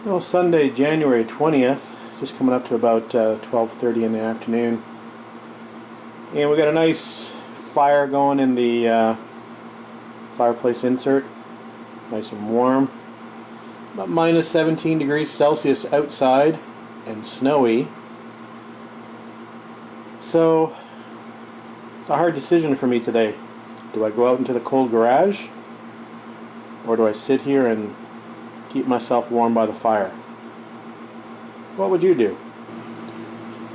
Well, Sunday, January 20th, just coming up to about 12:30 in the afternoon, and we got a nice fire going in the fireplace insert, nice and warm, about minus 17 degrees Celsius outside and snowy. So it's a hard decision for me today. Do I go out into the cold garage, or do I sit here and keep myself warm by the fire? What would you do?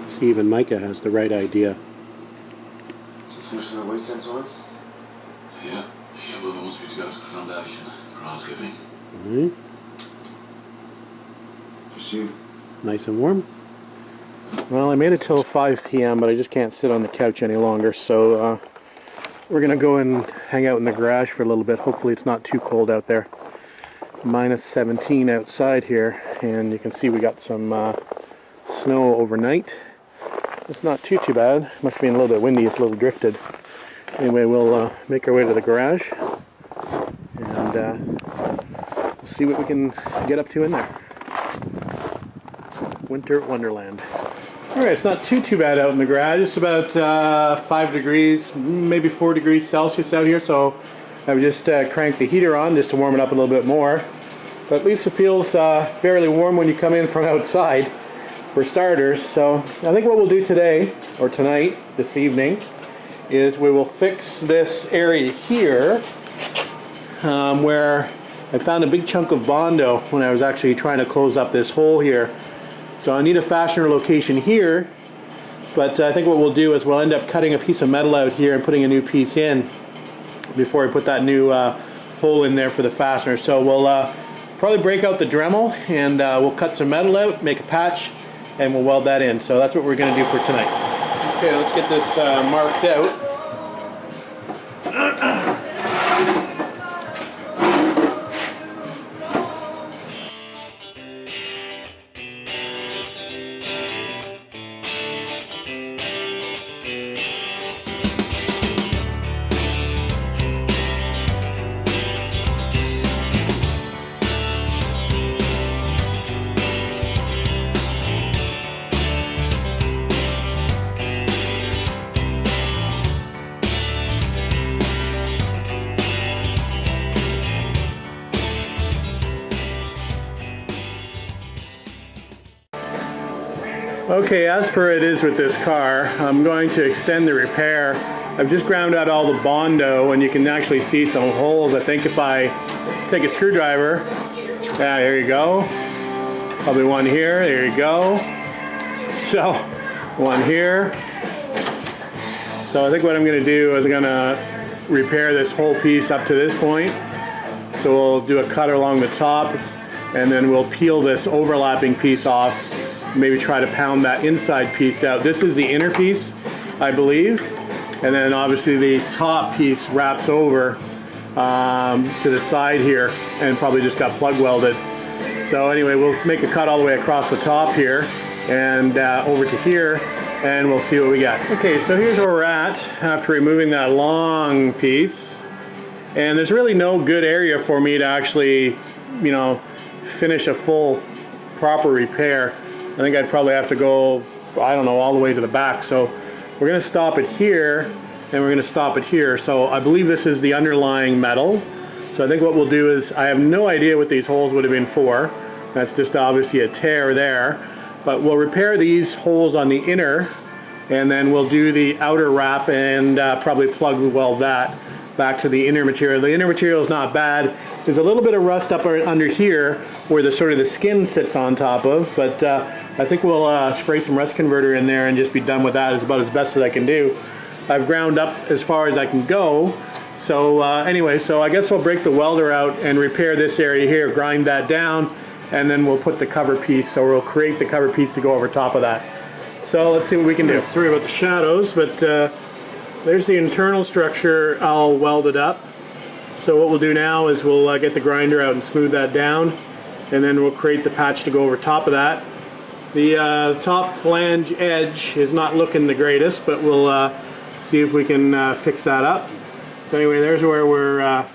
See, even Micah has the right idea. Finish for the weekend time? Yeah, Brother wants me to go to the foundation for housekeeping. Mm-hmm. Just you? Nice and warm. Well, I made it till 5 p.m., but I just can't sit on the couch any longer, so we're gonna go and hang out in the garage for a little bit. Hopefully it's not too cold out there. Minus 17 outside here, and you can see we got some snow overnight. It's not too bad. Must be a little bit windy. It's a little drifted. Anyway, we'll make our way to the garage and see what we can get up to in there. Winter Wonderland. Alright, it's not too bad out in the garage. It's about 5 degrees, maybe 4 degrees Celsius out here, so I've just cranked the heater on just to warm it up a little bit more. But at least it feels fairly warm when you come in from outside, for starters. So I think what we'll do today, or tonight, this evening, is we will fix this area here where I found a big chunk of Bondo when I was actually trying to close up this hole here. So I need a fastener location here, but I think what we'll do is we'll end up cutting a piece of metal out here and putting a new piece in before I put that new hole in there for the fastener. So we'll probably break out the Dremel and we'll cut some metal out, make a patch, and we'll weld that in. So that's what we're going to do for tonight. Okay, let's get this marked out. Okay, as per it is with this car, I'm going to extend the repair. I've just ground out all the Bondo, and you can actually see some holes. I think if I take a screwdriver, yeah, there you go. Probably one here, there you go. So, one here. So I think what I'm going to do is I'm going to repair this whole piece up to this point. So we'll do a cut along the top, and then we'll peel this overlapping piece off. Maybe try to pound that inside piece out. This is the inner piece, I believe, and then obviously the top piece wraps over to the side here and probably just got plug welded. So anyway, we'll make a cut all the way across the top here and over to here, and we'll see what we got. Okay, so here's where we're at after removing that long piece, and there's really no good area for me to actually, you know, finish a full proper repair. I think I'd probably have to go, I don't know, all the way to the back. So we're going to stop it here, and we're going to stop it here. So I believe this is the underlying metal. So I think what we'll do is, I have no idea what these holes would have been for. That's just obviously a tear there. But we'll repair these holes on the inner, and then we'll do the outer wrap and probably plug weld that back to the inner material. The inner material is not bad. There's a little bit of rust up under here where the sort of the skin sits on top of, but I think we'll spray some rust converter in there and just be done with that. It's about as best as I can do. I've ground up as far as I can go. So anyway, so I guess we'll break the welder out and repair this area here, grind that down, and then we'll put the cover piece. So we'll create the cover piece to go over top of that. So let's see what we can do. Sorry about the shadows, but there's the internal structure all welded up. So what we'll do now is we'll get the grinder out and smooth that down, and then we'll create the patch to go over top of that. The top flange edge is not looking the greatest, but we'll see if we can fix that up. So anyway, there's where we're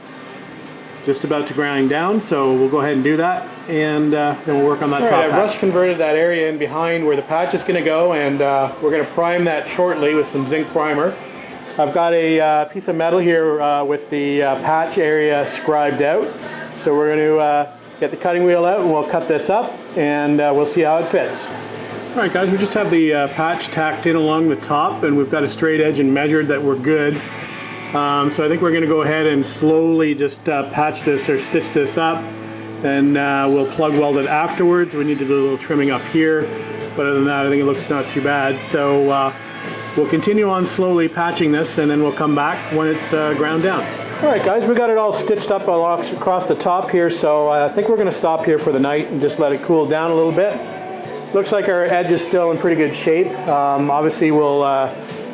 just about to grind down, so we'll go ahead and do that, and then we'll work on that top patch. I've rust converted that area in behind where the patch is going to go, and we're going to prime that shortly with some zinc primer. I've got a piece of metal here with the patch area scribed out, so we're going to get the cutting wheel out and we'll cut this up, and we'll see how it fits. Alright guys, we just have the patch tacked in along the top, and we've got a straight edge and measured that we're good. So I think we're going to go ahead and slowly just patch this or stitch this up, and we'll plug weld it afterwards. We need to do a little trimming up here, but other than that I think it looks not too bad. So we'll continue on slowly patching this, and then we'll come back when it's ground down. Alright guys, we got it all stitched up across the top here, so I think we're going to stop here for the night and just let it cool down a little bit. Looks like our edge is still in pretty good shape. Obviously we'll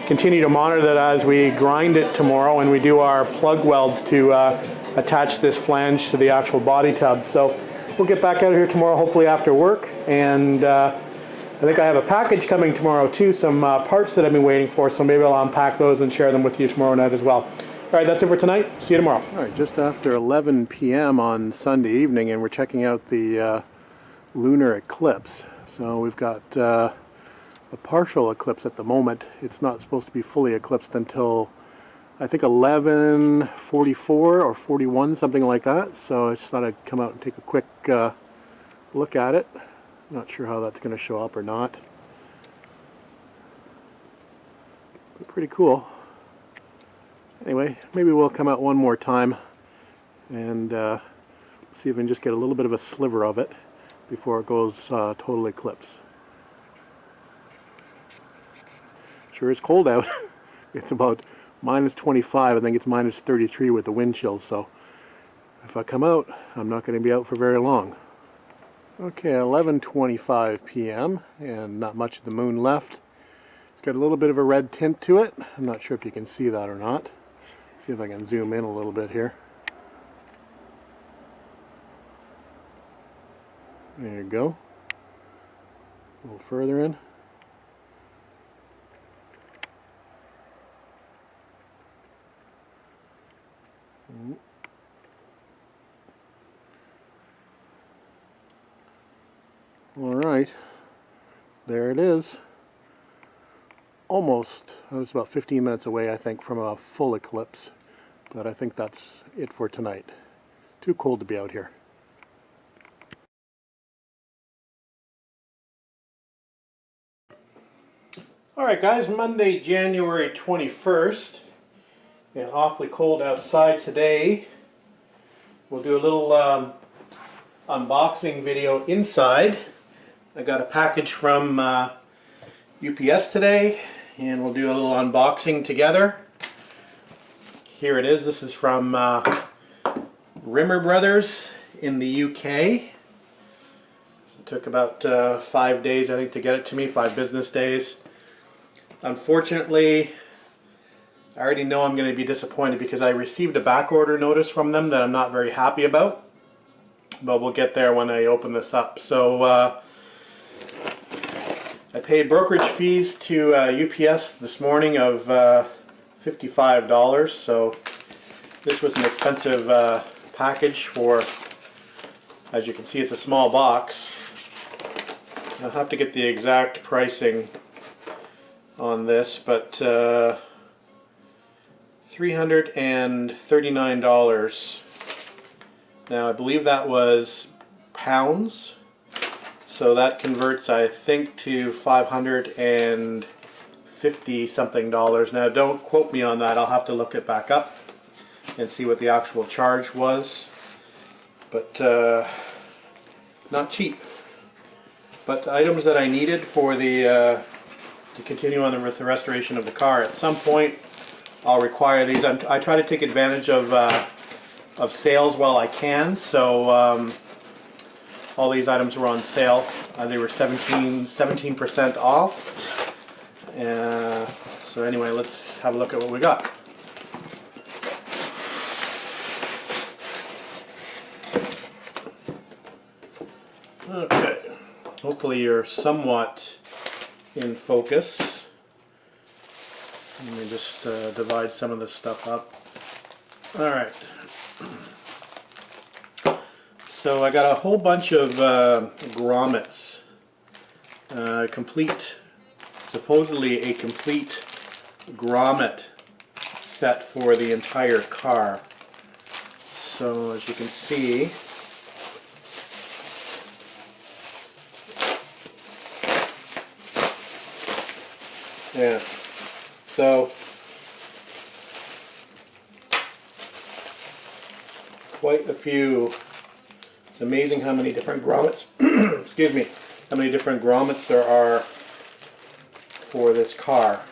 continue to monitor that as we grind it tomorrow and we do our plug welds to attach this flange to the actual body tub. So we'll get back out of here tomorrow, hopefully after work, and I think I have a package coming tomorrow too, some parts that I've been waiting for, so maybe I'll unpack those and share them with you tomorrow night as well. Alright, that's it for tonight. See you tomorrow. Alright, just after 11 p.m. on Sunday evening, and we're checking out the lunar eclipse. So we've got a partial eclipse at the moment. It's not supposed to be fully eclipsed until I think 11:44 or 41, something like that. So I just thought I'd come out and take a quick look at it. Not sure how that's going to show up or not. But pretty cool. Anyway, maybe we'll come out one more time and see if we can just get a little bit of a sliver of it before it goes total eclipse. Sure is cold out. It's about -25. I think it's -33 with the wind chill, so if I come out, I'm not going to be out for very long. Okay, 11:25 p.m. and not much of the moon left. It's got a little bit of a red tint to it. I'm not sure if you can see that or not. See if I can zoom in a little bit here. There you go. A little further in. All right, there it is. Almost, I was about 15 minutes away, I think, from a full eclipse, but I think that's it for tonight. Too cold to be out here. Alright guys, Monday, January 21st, and awfully cold outside today. We'll do a little unboxing video inside. I got a package from UPS today, and we'll do a little unboxing together. Here it is. This is from Rimmer Brothers in the UK. So it took about 5 days, I think, to get it to me, 5 business days. Unfortunately, I already know I'm going to be disappointed because I received a back order notice from them that I'm not very happy about. But we'll get there when I open this up. So I paid brokerage fees to UPS this morning of $55. So this was an expensive package for, as you can see, it's a small box. I'll have to get the exact pricing on this, but $339. Now I believe that was pounds, so that converts, I think, to $550 something. Now don't quote me on that, I'll have to look it back up and see what the actual charge was, but not cheap. But items that I needed for the to continue on with the restoration of the car. At some point I'll require these. I try to take advantage of sales while I can, so all these items were on sale. They were 17% off. So anyway, let's have a look at what we got. Okay, hopefully you're somewhat in focus. Let me just divide some of this stuff up. Alright. So I got a whole bunch of grommets, supposedly a complete grommet set for the entire car. So as you can see, yeah, so quite a few. It's amazing how many different grommets, excuse me, how many different grommets there are for this car.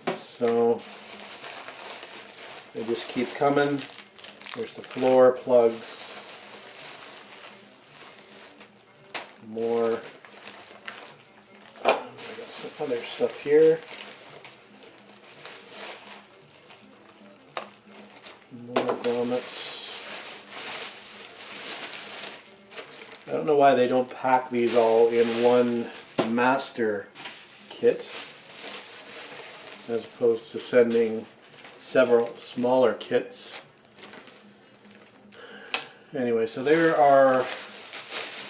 So they just keep coming. There's the floor plugs. More. I got some other stuff here. More grommets. I don't know why they don't pack these all in one master kit as opposed to sending several smaller kits. Anyway, so there are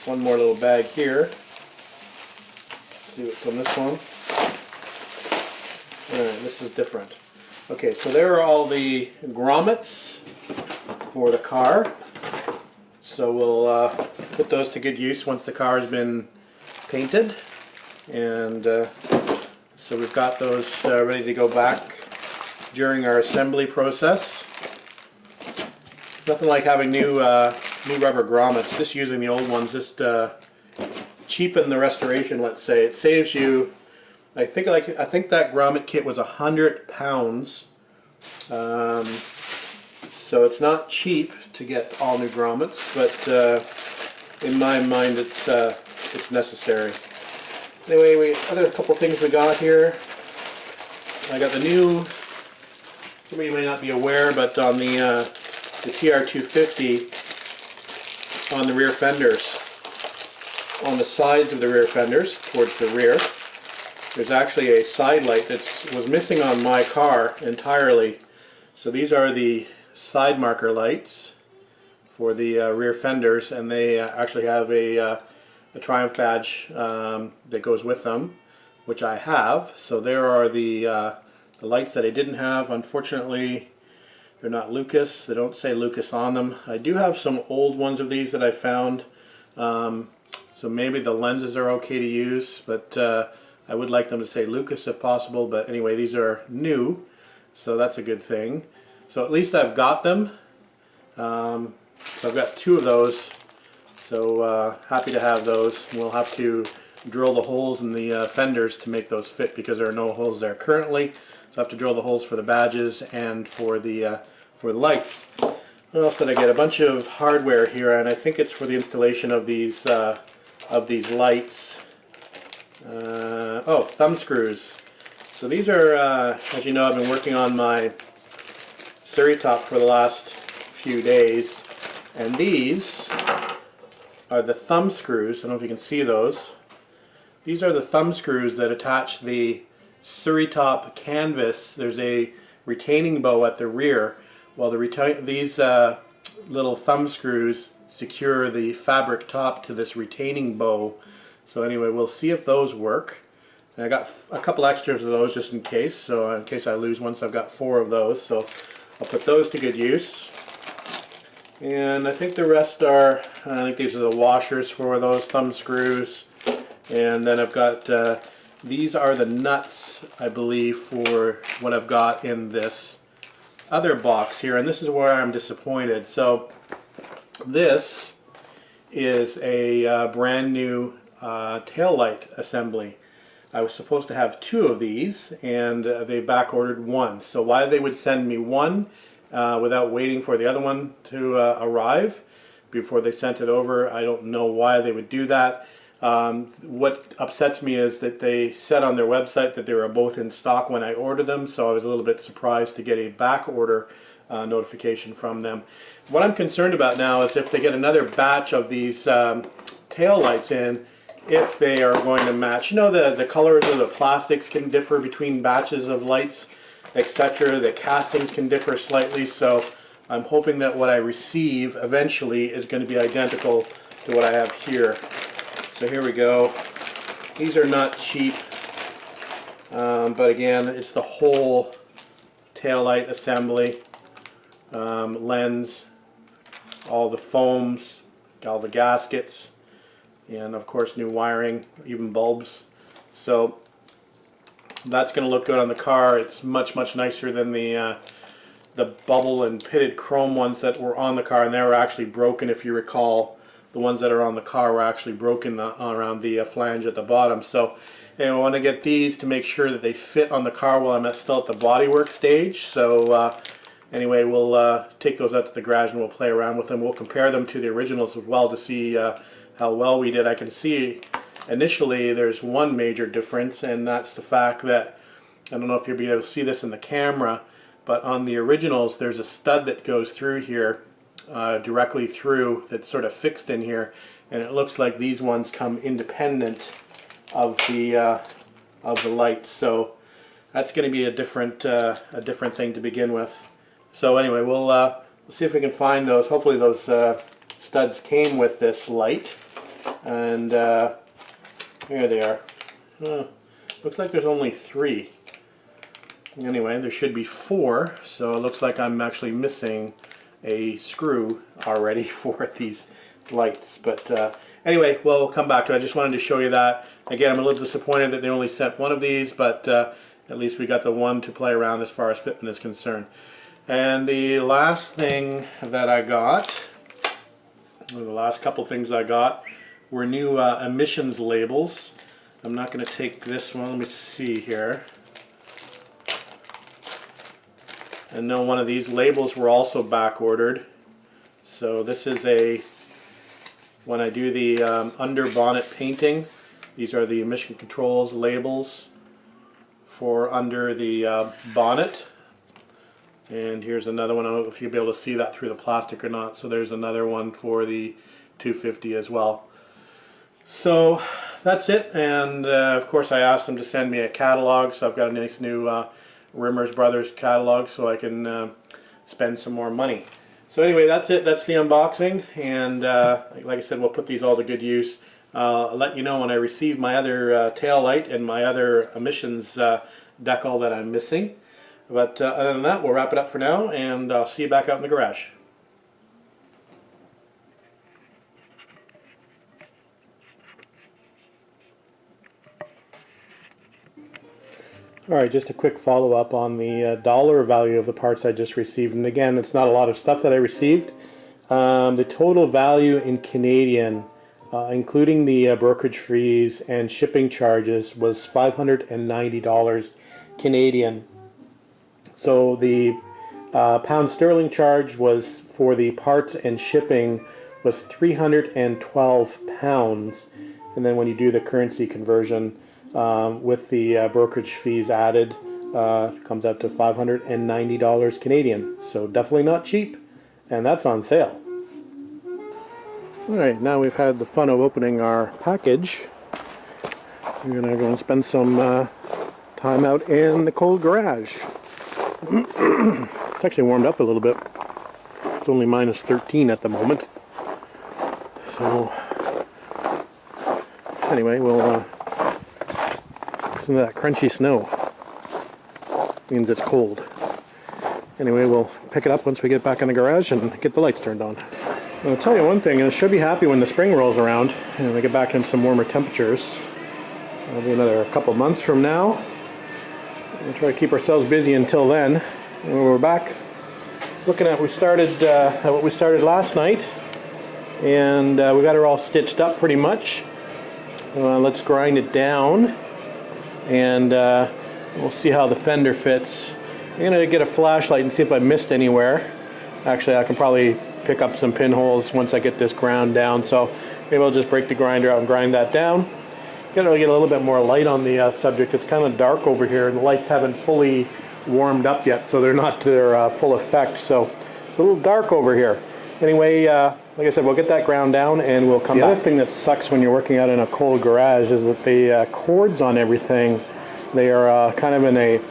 one more little bag here. Let's see what's on this one. Alright, this is different. Okay, so there are all the grommets for the car. So we'll put those to good use once the car has been painted. And so we've got those ready to go back during our assembly process. Nothing like having new rubber grommets. Just using the old ones just cheapen the restoration. Let's say it saves you. I think that grommet kit was £100. So it's not cheap to get all new grommets, but in my mind it's necessary. Anyway, other couple things we got here. I got the new. Some of you may not be aware, but on the TR250 on the rear fenders, on the sides of the rear fenders towards the rear, there's actually a side light that was missing on my car entirely. So these are the side marker lights for the rear fenders, and they actually have a Triumph badge that goes with them, which I have. So there are the lights that I didn't have. Unfortunately, they're not Lucas. They don't say Lucas on them. I do have some old ones of these that I found. So maybe the lenses are okay to use, but I would like them to say Lucas if possible. But anyway, these are new, so that's a good thing. So at least I've got them. So I've got two of those. So happy to have those. We'll have to drill the holes in the fenders to make those fit because there are no holes there currently. So I have to drill the holes for the badges and for the lights. What else did I get? A bunch of hardware here, and I think it's for the installation of these lights. Oh, thumb screws. So these are, as you know, I've been working on my Surrey top for the last few days, and these are the thumb screws. I don't know if you can see those. These are the thumb screws that attach the Surrey top canvas. There's a retaining bow at the rear. Well, these little thumb screws secure the fabric top to this retaining bow. So anyway, we'll see if those work. And I got a couple extras of those just in case. So in case I lose one, so I've got 4 of those. So I'll put those to good use. And I think the rest are, I think these are the washers for those thumb screws. And then I've got, these are the nuts, I believe, for what I've got in this other box here. And this is where I'm disappointed. So this is a brand new tail light assembly. I was supposed to have 2 of these, and they back ordered 1. So why they would send me 1 without waiting for the other one to arrive before they sent it over, I don't know why they would do that. What upsets me is that they said on their website that they were both in stock when I ordered them, so I was a little bit surprised to get a back order notification from them. What I'm concerned about now is if they get another batch of these tail lights in, if they are going to match. You know, the colors of the plastics can differ between batches of lights, etc. The castings can differ slightly, so I'm hoping that what I receive eventually is going to be identical to what I have here. So here we go. These are not cheap, but again, it's the whole taillight assembly, lens, all the foams, all the gaskets, and of course new wiring, even bulbs. So that's going to look good on the car. It's much nicer than the bubble and pitted chrome ones that were on the car, and they were actually broken. If you recall, the ones that are on the car were actually broken around the flange at the bottom. So I want to get these to make sure that they fit on the car while I'm still at the bodywork stage. So anyway, we'll take those out to the garage and we'll play around with them. We'll compare them to the originals as well to see how well we did. I can see initially there's one major difference, and that's the fact that, I don't know if you'll be able to see this in the camera, but on the originals there's a stud that goes through here, directly through, that's sort of fixed in here, and it looks like these ones come independent of the lights. So that's going to be a different thing to begin with. So anyway, we'll see if we can find those. Hopefully those studs came with this light, and here they are. Looks like there's only 3. Anyway, there should be 4, so it looks like I'm actually missing a screw already for these lights. But anyway, we'll come back to it. I just wanted to show you that. Again, I'm a little disappointed that they only sent one of these, but at least we got the one to play around as far as fitment is concerned. And the last thing that I got, or the last couple things I got, were new emissions labels. I'm not going to take this one. Let me see here. And no, one of these labels were also back ordered. So this is when I do the under bonnet painting, these are the emission controls labels for under the bonnet. And here's another one. I don't know if you'll be able to see that through the plastic or not. So there's another one for the 250 as well. So that's it. And of course I asked them to send me a catalog, so I've got a nice new Rimmer's Brothers catalog, so I can spend some more money. So anyway, that's it. That's the unboxing, and like I said, we'll put these all to good use. I'll let you know when I receive my other tail light and my other emissions decal that I'm missing. But other than that, we'll wrap it up for now, and I'll see you back out in the garage. Alright, just a quick follow-up on the dollar value of the parts I just received. And again, it's not a lot of stuff that I received. The total value in Canadian, including the brokerage fees and shipping charges, was $590 Canadian. So the pound sterling charge was, for the parts and shipping, was 312 pounds. And then when you do the currency conversion, with the brokerage fees added, comes out to $590 Canadian. So definitely not cheap, and that's on sale. Alright, now we've had the fun of opening our package. We're going to go and spend some time out in the cold garage. It's actually warmed up a little bit. It's only minus 13 at the moment. So anyway, we'll listen to that crunchy snow. Means it's cold. Anyway, we'll pick it up once we get back in the garage and get the lights turned on. I'll tell you one thing, I should be happy when the spring rolls around and we get back in some warmer temperatures. That'll be another couple months from now. We'll try to keep ourselves busy until then. And we're back looking at what we started last night, and we got her all stitched up pretty much. Let's grind it down, and we'll see how the fender fits. I'm going to get a flashlight and see if I missed anywhere. Actually, I can probably pick up some pinholes once I get this ground down, so maybe I'll just break the grinder out and grind that down. Gotta get a little bit more light on the subject. It's kind of dark over here, and the lights haven't fully warmed up yet, so they're not to their full effect, so it's a little dark over here. Anyway, like I said, we'll get that ground down and we'll come back. The other thing that sucks when you're working out in a cold garage is that the cords on everything, they are kind of in a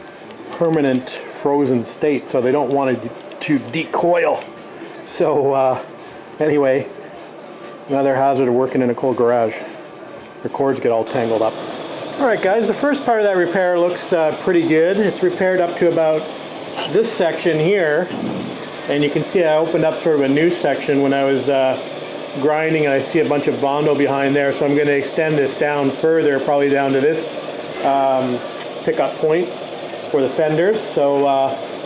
permanent frozen state, so they don't want to to decoil. So anyway, another hazard of working in a cold garage. The cords get all tangled up. Alright guys, the first part of that repair looks pretty good. It's repaired up to about this section here. And you can see I opened up sort of a new section when I was grinding, and I see a bunch of Bondo behind there. So I'm going to extend this down further, probably down to this pickup point for the fenders. So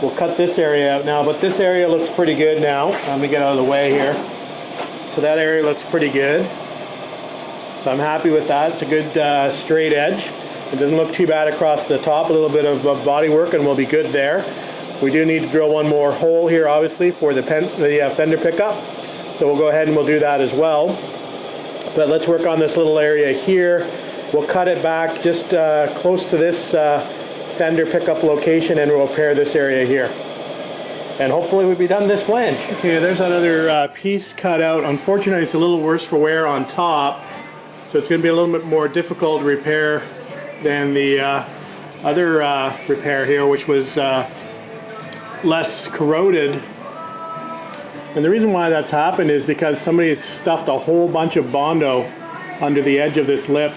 we'll cut this area out now, but this area looks pretty good now. Let me get out of the way here. So that area looks pretty good. So I'm happy with that. It's a good straight edge. It doesn't look too bad across the top. A little bit of body work and we'll be good there. We do need to drill one more hole here, obviously, for the fender pickup. So we'll go ahead and we'll do that as well. But let's work on this little area here. We'll cut it back just close to this fender pickup location, and we'll repair this area here. And hopefully we'll be done this flange. Okay, there's that other piece cut out. Unfortunately, it's a little worse for wear on top. So it's going to be a little bit more difficult to repair than the other repair here, which was less corroded. And the reason why that's happened is because somebody stuffed a whole bunch of Bondo under the edge of this lip.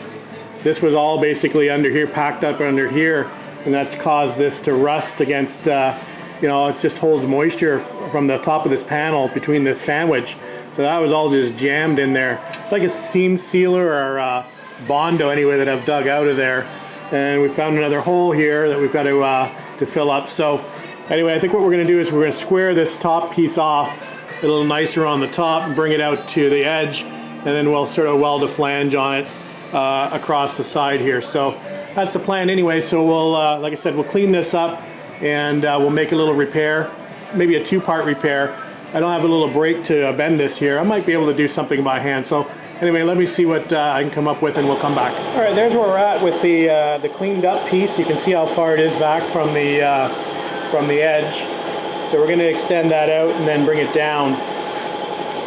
This was all basically under here, packed up under here, and that's caused this to rust against, you know, it just holds moisture from the top of this panel between this sandwich. So that was all just jammed in there. It's like a seam sealer or Bondo anyway that I've dug out of there. And we found another hole here that we've got to fill up. So anyway, I think what we're going to do is we're going to square this top piece off a little nicer on the top and bring it out to the edge, and then we'll sort of weld a flange on it across the side here. So that's the plan anyway. So we'll, like I said, we'll clean this up and we'll make a little repair, maybe a two-part repair. I don't have a little brake to bend this here. I might be able to do something by hand. So anyway, let me see what I can come up with and we'll come back. All right, there's where we're at with the cleaned up piece. You can see how far it is back from the edge. So we're going to extend that out and then bring it down.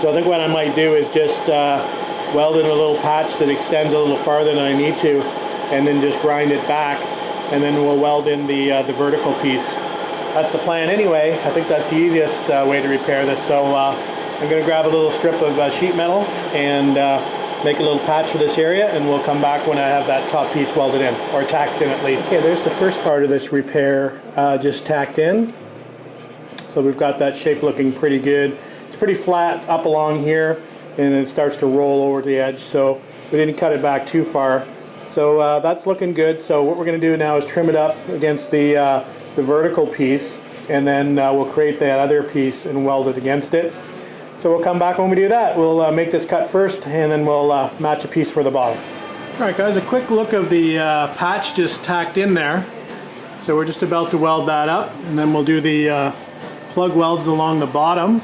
So I think what I might do is just weld in a little patch that extends a little farther than I need to, and then just grind it back, and then we'll weld in the vertical piece. That's the plan anyway. I think that's the easiest way to repair this. So I'm going to grab a little strip of sheet metal and make a little patch for this area, and we'll come back when I have that top piece welded in, or tacked in at least. Okay, there's the first part of this repair just tacked in. So we've got that shape looking pretty good. It's pretty flat up along here, and it starts to roll over the edge, so we didn't cut it back too far. So that's looking good. So what we're going to do now is trim it up against the vertical piece, and then we'll create that other piece and weld it against it. So we'll come back when we do that. We'll make this cut first, and then we'll match a piece for the bottom. Alright guys, a quick look of the patch just tacked in there. So we're just about to weld that up, and then we'll do the plug welds along the bottom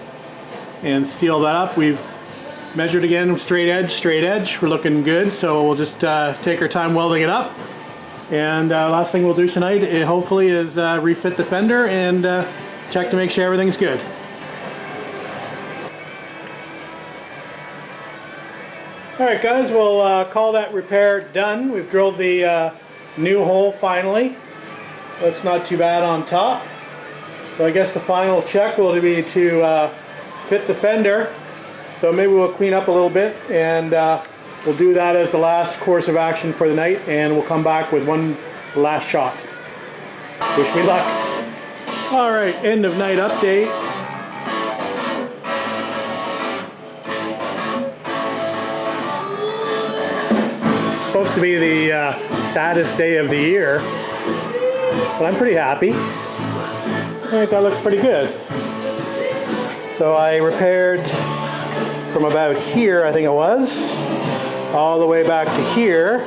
and seal that up. We've measured again, straight edge. We're looking good, so we'll just take our time welding it up. And last thing we'll do tonight, hopefully, is refit the fender and check to make sure everything's good. Alright guys, we'll call that repair done. We've drilled the new hole finally. Looks not too bad on top. So I guess the final check will be to fit the fender. So maybe we'll clean up a little bit, and we'll do that as the last course of action for the night, and we'll come back with one last shot. Wish me luck. Alright, end of night update. It's supposed to be the saddest day of the year, but I'm pretty happy. I think that looks pretty good. So I repaired from about here, I think it was, all the way back to here,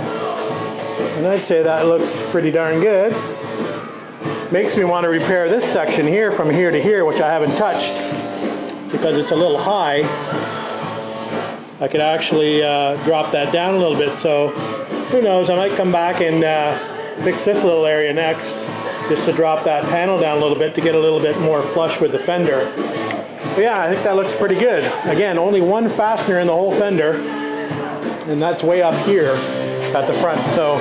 and I'd say that looks pretty darn good. Makes me want to repair this section here from here to here, which I haven't touched because it's a little high. I could actually drop that down a little bit, so who knows, I might come back and fix this little area next, just to drop that panel down a little bit to get a little bit more flush with the fender. But yeah, I think that looks pretty good. Again, only one fastener in the whole fender, and that's way up here at the front, so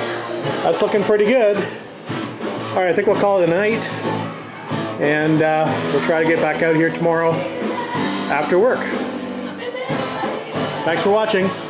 that's looking pretty good. Alright, I think we'll call it a night, and we'll try to get back out here tomorrow after work. Thanks for watching.